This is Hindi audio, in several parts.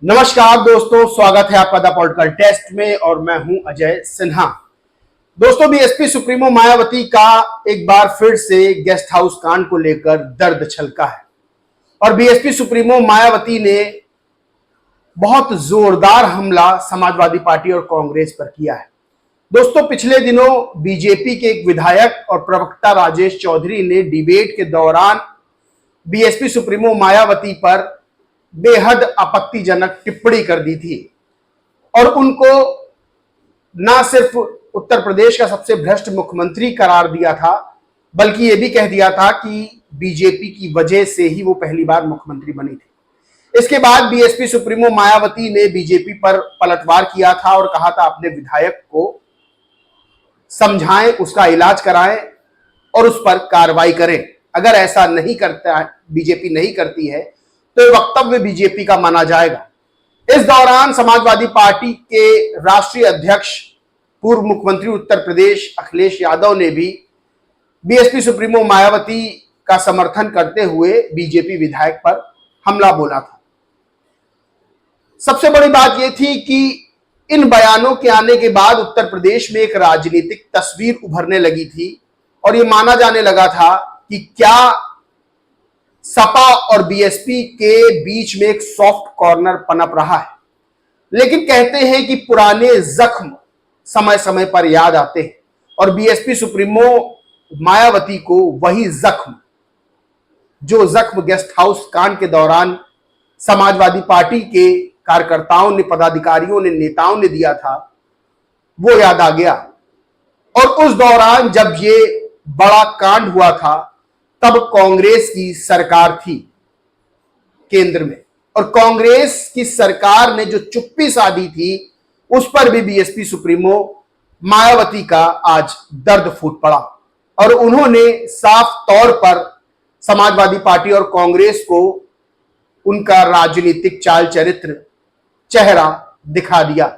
नमस्कार दोस्तों, स्वागत है आपका द पॉलिटिकल टेस्ट में और मैं हूं अजय सिन्हा। दोस्तों, बीएसपी सुप्रीमो मायावती का एक बार फिर से गेस्ट हाउस कांड को लेकर दर्द छलका है और बीएसपी सुप्रीमो मायावती ने बहुत जोरदार हमला समाजवादी पार्टी और कांग्रेस पर किया है। दोस्तों, पिछले दिनों बीजेपी के एक विधायक और प्रवक्ता राजेश चौधरी ने डिबेट के दौरान बीएसपी सुप्रीमो मायावती पर बेहद आपत्तिजनक टिप्पणी कर दी थी और उनको ना सिर्फ उत्तर प्रदेश का सबसे भ्रष्ट मुख्यमंत्री करार दिया था, बल्कि यह भी कह दिया था कि बीजेपी की वजह से ही वो पहली बार मुख्यमंत्री बनी थी। इसके बाद बीएसपी सुप्रीमो मायावती ने बीजेपी पर पलटवार किया था और कहा था अपने विधायक को समझाएं, उसका इलाज कराएं और उस पर कार्रवाई करें। अगर ऐसा नहीं करता है, बीजेपी नहीं करती है, तो वक्तव्य बीजेपी का माना जाएगा। इस दौरान समाजवादी पार्टी के राष्ट्रीय अध्यक्ष पूर्व मुख्यमंत्री उत्तर प्रदेश अखिलेश यादव ने भी बीएसपी सुप्रीमो मायावती का समर्थन करते हुए बीजेपी विधायक पर हमला बोला था। सबसे बड़ी बात यह थी कि इन बयानों के आने के बाद उत्तर प्रदेश में एक राजनीतिक तस्वीर उभरने लगी थी और यह माना जाने लगा था कि क्या सपा और बीएसपी के बीच में एक सॉफ्ट कॉर्नर पनप रहा है। लेकिन कहते हैं कि पुराने जख्म समय समय पर याद आते हैं और बीएसपी सुप्रीमो मायावती को वही जख्म, जो जख्म गेस्ट हाउस कांड के दौरान समाजवादी पार्टी के कार्यकर्ताओं ने, पदाधिकारियों ने, नेताओं ने दिया था, वो याद आ गया। और उस दौरान जब ये बड़ा कांड हुआ था, तब कांग्रेस की सरकार थी केंद्र में और कांग्रेस की सरकार ने जो चुप्पी साधी थी, उस पर भी बीएसपी सुप्रीमो मायावती का आज दर्द फूट पड़ा और उन्होंने साफ तौर पर समाजवादी पार्टी और कांग्रेस को उनका राजनीतिक चाल चरित्र, चेहरा दिखा दिया।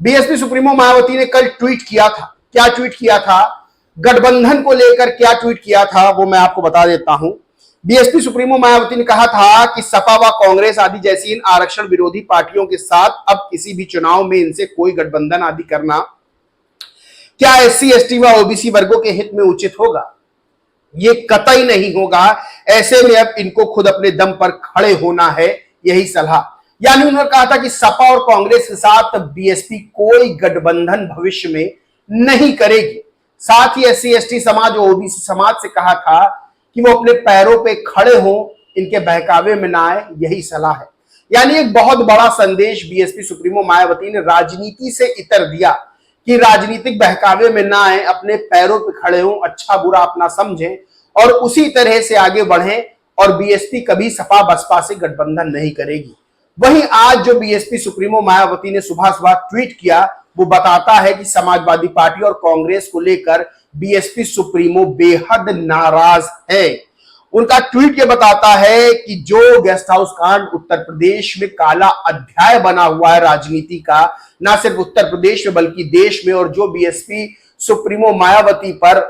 बीएसपी सुप्रीमो मायावती ने कल ट्वीट किया था। क्या ट्वीट किया था, गठबंधन को लेकर क्या ट्वीट किया था, वो मैं आपको बता देता हूं। बीएसपी सुप्रीमो मायावती ने कहा था कि सपा व कांग्रेस आदि जैसी इन आरक्षण विरोधी पार्टियों के साथ अब किसी भी चुनाव में इनसे कोई गठबंधन आदि करना क्या एससी, एसटी व ओबीसी वर्गों के हित में उचित होगा? ये कतई नहीं होगा। ऐसे में अब इनको खुद अपने दम पर खड़े होना है, यही सलाह। यानी उन्होंने कहा था कि सपा और कांग्रेस के साथ बीएसपी कोई गठबंधन भविष्य में नहीं करेगी। साथ ही एससी, एसटी समाज और ओबीसी समाज से कहा था कि वो अपने पैरों पे खड़े हों, इनके बहकावे में ना आए, यही सलाह है। यानी एक बहुत बड़ा संदेश बीएसपी सुप्रीमो मायावती ने राजनीति से इतर दिया कि राजनीतिक बहकावे में ना आए, अपने पैरों पे खड़े हों, अच्छा बुरा अपना समझें और उसी तरह से आगे बढ़ें और बीएसपी कभी सपा बसपा से गठबंधन नहीं करेगी। वहीं आज जो बीएसपी सुप्रीमो मायावती ने सुबह सुबह ट्वीट किया, वो बताता है कि समाजवादी पार्टी और कांग्रेस को लेकर बीएसपी सुप्रीमो बेहद नाराज है। उनका ट्वीट ये बताता है कि जो गेस्ट हाउस कांड उत्तर प्रदेश में काला अध्याय बना हुआ है राजनीति का, ना सिर्फ उत्तर प्रदेश में बल्कि देश में, और जो बीएसपी सुप्रीमो मायावती पर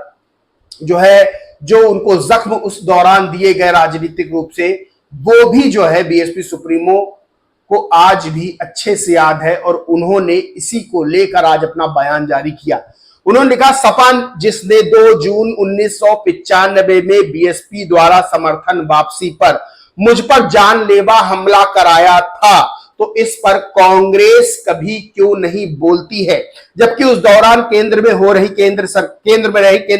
जो है, जो उनको जख्म उस दौरान दिए गए राजनीतिक रूप से, वो भी जो है बीएसपी सुप्रीमो को आज भी अच्छे से याद है और उन्होंने इसी को लेकर आज अपना बयान जारी किया। उन्होंने लिखा, सपा जिसने 2 जून 1995 में बीएसपी द्वारा समर्थन वापसी पर मुझ पर जानलेवा हमला कराया था, तो इस पर कांग्रेस कभी क्यों नहीं बोलती है, जबकि उस दौरान केंद्र में रही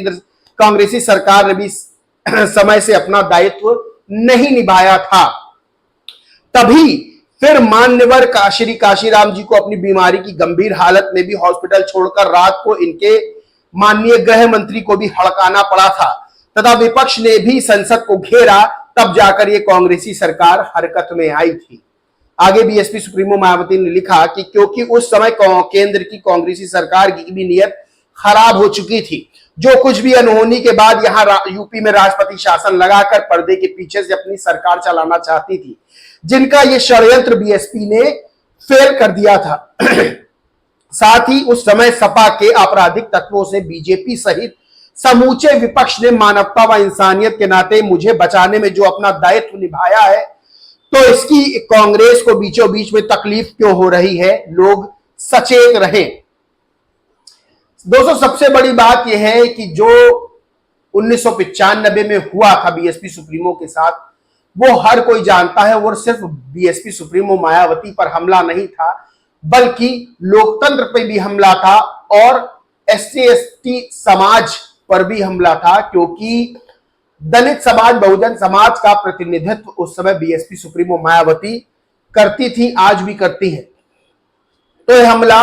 कांग्रेसी सरकार ने भी समय से अपना दायित्व नहीं निभाया था। तभी फिर मान्यवर श्री काशीराम जी को अपनी बीमारी की गंभीर हालत में भी हॉस्पिटल छोड़कर रात को इनके माननीय गृह मंत्री को भी हड़काना पड़ा था तथा विपक्ष ने भी संसद को घेरा, तब जाकर ये कांग्रेसी सरकार हरकत में आई थी। आगे बीएसपी सुप्रीमो मायावती ने लिखा कि क्योंकि उस समय केंद्र की कांग्रेसी सरकार की भी नीयत खराब हो चुकी थी, जो कुछ भी अनहोनी के बाद यहां यूपी में राष्ट्रपति शासन लगाकर पर्दे के पीछे से अपनी सरकार चलाना चाहती थी, जिनका यह षड्यंत्र बीएसपी ने फेल कर दिया था। साथ ही उस समय सपा के आपराधिक तत्वों से बीजेपी सहित समूचे विपक्ष ने मानवता व इंसानियत के नाते मुझे बचाने में जो अपना दायित्व निभाया है, तो इसकी कांग्रेस को बीचों बीच में तकलीफ क्यों हो रही है, लोग सचेत रहें। दोस्तों, सबसे बड़ी बात यह है कि जो 1995 में हुआ था बीएसपी सुप्रीमो के साथ, वो हर कोई जानता है। वो सिर्फ बीएसपी सुप्रीमो मायावती पर हमला नहीं था, बल्कि लोकतंत्र पर भी हमला था और एससी एसटी समाज पर भी हमला था, क्योंकि दलित समाज, बहुजन समाज का प्रतिनिधित्व उस समय बीएसपी सुप्रीमो मायावती करती थी, आज भी करती है। तो यह हमला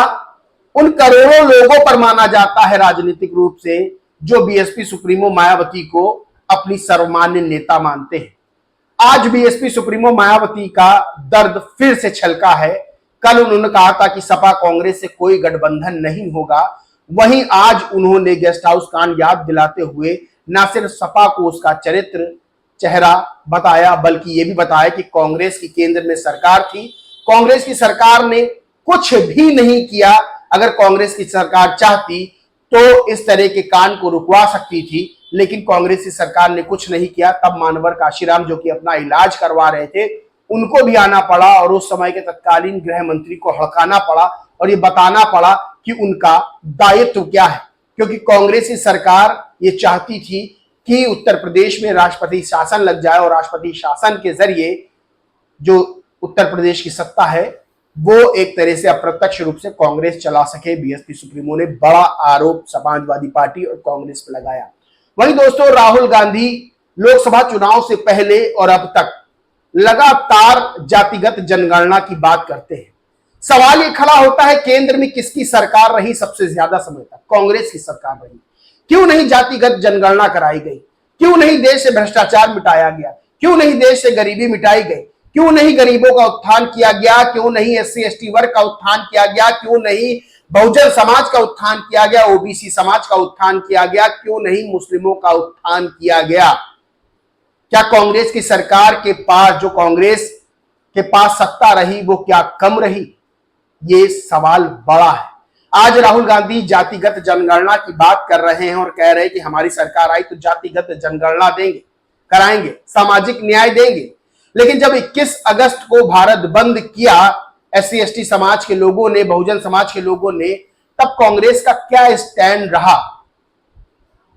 उन करोड़ों लोगों पर माना जाता है राजनीतिक रूप से, जो बीएसपी सुप्रीमो मायावती को अपनी सर्वमान्य नेता मानते हैं। आज बीएसपी सुप्रीमो मायावती का दर्द फिर से छलका है। कल उन्होंने कहा था कि सपा कांग्रेस से कोई गठबंधन नहीं होगा, वहीं आज उन्होंने गेस्ट हाउस कांड याद दिलाते हुए न सिर्फ सपा को उसका चेहरा बताया, बल्कि यह भी बताया कि कांग्रेस की केंद्र में सरकार थी, कांग्रेस की सरकार ने कुछ भी नहीं किया। अगर कांग्रेस की सरकार चाहती तो इस तरह के कांड को रुकवा सकती थी, लेकिन कांग्रेस की सरकार ने कुछ नहीं किया। तब मानवर काशीराम, जो कि अपना इलाज करवा रहे थे, उनको भी आना पड़ा और उस समय के तत्कालीन गृह मंत्री को हड़काना पड़ा और ये बताना पड़ा कि उनका दायित्व क्या है, क्योंकि कांग्रेस की सरकार ये चाहती थी कि उत्तर प्रदेश में राष्ट्रपति शासन लग जाए और राष्ट्रपति शासन के जरिए जो उत्तर प्रदेश की सत्ता है वो एक तरह से अप्रत्यक्ष रूप से कांग्रेस चला सके। बीएसपी सुप्रीमो ने बड़ा आरोप समाजवादी पार्टी और कांग्रेस पर लगाया। वहीं दोस्तों, राहुल गांधी लोकसभा चुनाव से पहले और अब तक लगातार जातिगत जनगणना की बात करते हैं। सवाल ये खड़ा होता है, केंद्र में किसकी सरकार रही सबसे ज्यादा समय तक? कांग्रेस की सरकार रही। क्यों नहीं जातिगत जनगणना कराई गई? क्यों नहीं देश से भ्रष्टाचार मिटाया गया? क्यों नहीं देश से गरीबी मिटाई गई? क्यों नहीं गरीबों का उत्थान किया गया? क्यों नहीं एससी एसटी वर्ग का उत्थान किया गया? क्यों नहीं बहुजन समाज का उत्थान किया गया? ओबीसी समाज का उत्थान किया गया? क्यों नहीं मुस्लिमों का उत्थान किया गया? क्या कांग्रेस की सरकार के पास, जो कांग्रेस के पास सत्ता रही, वो क्या कम रही? ये सवाल बड़ा है। आज राहुल गांधी जातिगत जनगणना की बात कर रहे हैं और कह रहे हैं कि हमारी सरकार आई तो जातिगत जनगणना देंगे, कराएंगे, सामाजिक न्याय देंगे। लेकिन जब 21 अगस्त को भारत बंद किया एससी एसटी समाज के लोगों ने, बहुजन समाज के लोगों ने, तब कांग्रेस का क्या स्टैंड रहा?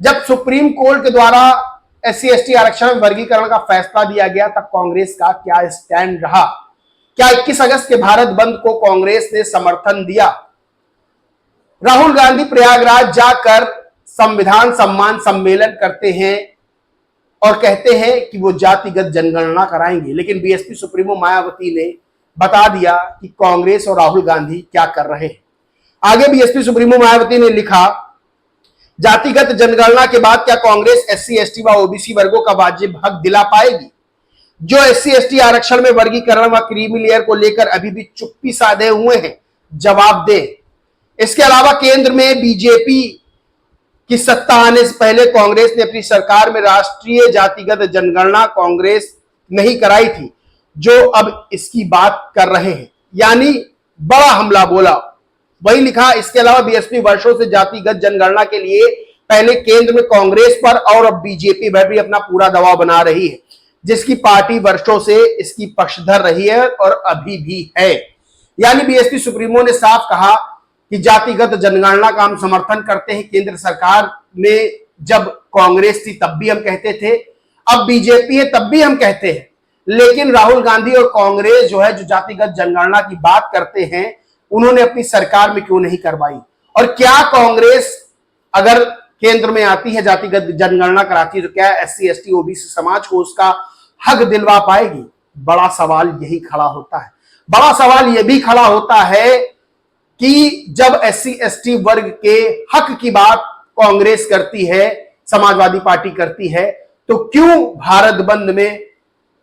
जब सुप्रीम कोर्ट के द्वारा एससी एसटी आरक्षण में वर्गीकरण का फैसला दिया गया, तब कांग्रेस का क्या स्टैंड रहा? क्या 21 अगस्त के भारत बंद को कांग्रेस ने समर्थन दिया? राहुल गांधी प्रयागराज जाकर संविधान सम्मान सम्मेलन करते हैं और कहते हैं कि वो जातिगत जनगणना कराएंगे, लेकिन बीएसपी सुप्रीमो मायावती ने बता दिया कि कांग्रेस और राहुल गांधी क्या कर रहे हैं। आगे बीएसपी सुप्रीमो मायावती ने लिखा, जातिगत जनगणना के बाद क्या कांग्रेस एससी एसटी व ओबीसी वर्गों का वाजिब हक दिला पाएगी? जो एससी एसटी आरक्षण में वर्गीकरण व क्रीमी लेयर को लेकर अभी भी चुप्पी साधे हुए हैं, जवाब दे। इसके अलावा केंद्र में बीजेपी की सत्ता आने से पहले कांग्रेस ने अपनी सरकार में राष्ट्रीय जातिगत जनगणना कांग्रेस नहीं कराई थी, जो अब इसकी बात कर रहे हैं, यानी बड़ा हमला बोला। वही लिखा, इसके अलावा बीएसपी वर्षों से जातिगत जनगणना के लिए पहले केंद्र में कांग्रेस पर और अब बीजेपी पर भी अपना पूरा दबाव बना रही है, जिसकी पार्टी वर्षों से इसकी पक्षधर रही है और अभी भी है। यानी बीएसपी सुप्रीमो ने साफ कहा कि जातिगत जनगणना का हम समर्थन करते हैं। केंद्र सरकार में जब कांग्रेस थी तब भी हम कहते थे, अब बीजेपी है तब भी हम कहते हैं, लेकिन राहुल गांधी और कांग्रेस जो है, जो जातिगत जनगणना की बात करते हैं, उन्होंने अपनी सरकार में क्यों नहीं करवाई? और क्या कांग्रेस अगर केंद्र में आती है, जातिगत जनगणना कराती है, तो क्या एससी एसटी ओबीसी समाज को उसका हक दिलवा पाएगी? बड़ा सवाल यही खड़ा होता है। बड़ा सवाल यह भी खड़ा होता है कि जब एससी एसटी वर्ग के हक की बात कांग्रेस करती है, समाजवादी पार्टी करती है, तो क्यों भारत बंद में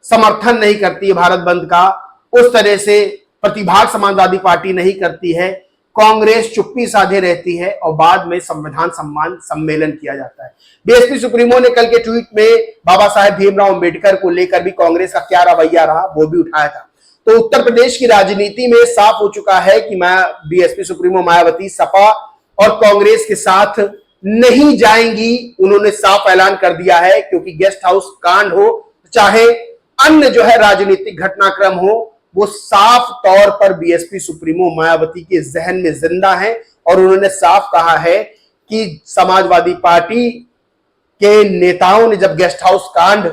समर्थन नहीं करती है? भारत बंद का उस तरह से प्रतिभाग समाजवादी पार्टी नहीं करती है, कांग्रेस चुप्पी साधे रहती है और बाद में संविधान सम्मान सम्मेलन किया जाता है। बीएसपी सुप्रीमो ने कल के ट्वीट में बाबा साहेब भीमराव अंबेडकर को लेकर भी कांग्रेस का क्या रवैया रहा वो भी उठाया था। तो उत्तर प्रदेश की राजनीति में साफ हो चुका है कि बीएसपी सुप्रीमो मायावती सपा और कांग्रेस के साथ नहीं जाएंगी। उन्होंने साफ ऐलान कर दिया है, क्योंकि गेस्ट हाउस कांड हो चाहे अन्य जो है राजनीतिक घटनाक्रम हो, वो साफ तौर पर बीएसपी सुप्रीमो मायावती के जहन में जिंदा है। और उन्होंने साफ कहा है कि समाजवादी पार्टी के नेताओं ने जब गेस्ट हाउस कांड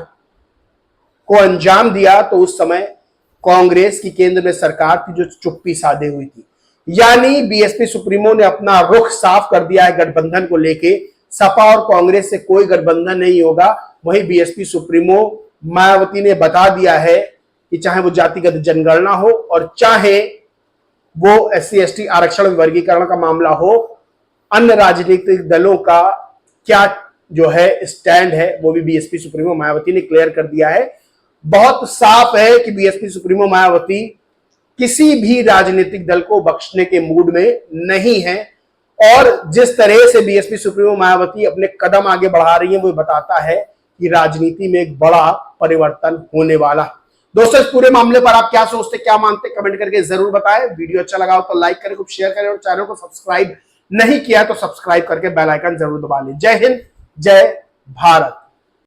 को अंजाम दिया तो उस समय कांग्रेस की केंद्र में सरकार थी जो चुप्पी साधे हुई थी। यानी बीएसपी सुप्रीमो ने अपना रुख साफ कर दिया है गठबंधन को लेके। सपा और कांग्रेस से कोई गठबंधन नहीं होगा। वहीं बीएसपी सुप्रीमो मायावती ने बता दिया है कि चाहे वो जातिगत जनगणना हो और चाहे वो SC/ST आरक्षण वर्गीकरण का मामला हो, अन्य राजनीतिक दलों का क्या जो है स्टैंड है वो भी बीएसपी सुप्रीमो मायावती ने क्लियर कर दिया है। बहुत साफ है कि बीएसपी सुप्रीमो मायावती किसी भी राजनीतिक दल को बख्शने के मूड में नहीं है। और जिस तरह से बीएसपी सुप्रीमो मायावती अपने कदम आगे बढ़ा रही है वो बताता है कि राजनीति में एक बड़ा परिवर्तन होने वाला। दोस्तों, इस पूरे मामले पर आप क्या सोचते, क्या मानते, कमेंट करके जरूर बताएं। वीडियो अच्छा लगा हो तो लाइक करें, खूब शेयर करें और चैनल को सब्सक्राइब नहीं किया तो सब्सक्राइब करके बेल आइकन जरूर दबा लें। जय हिंद, जय भारत।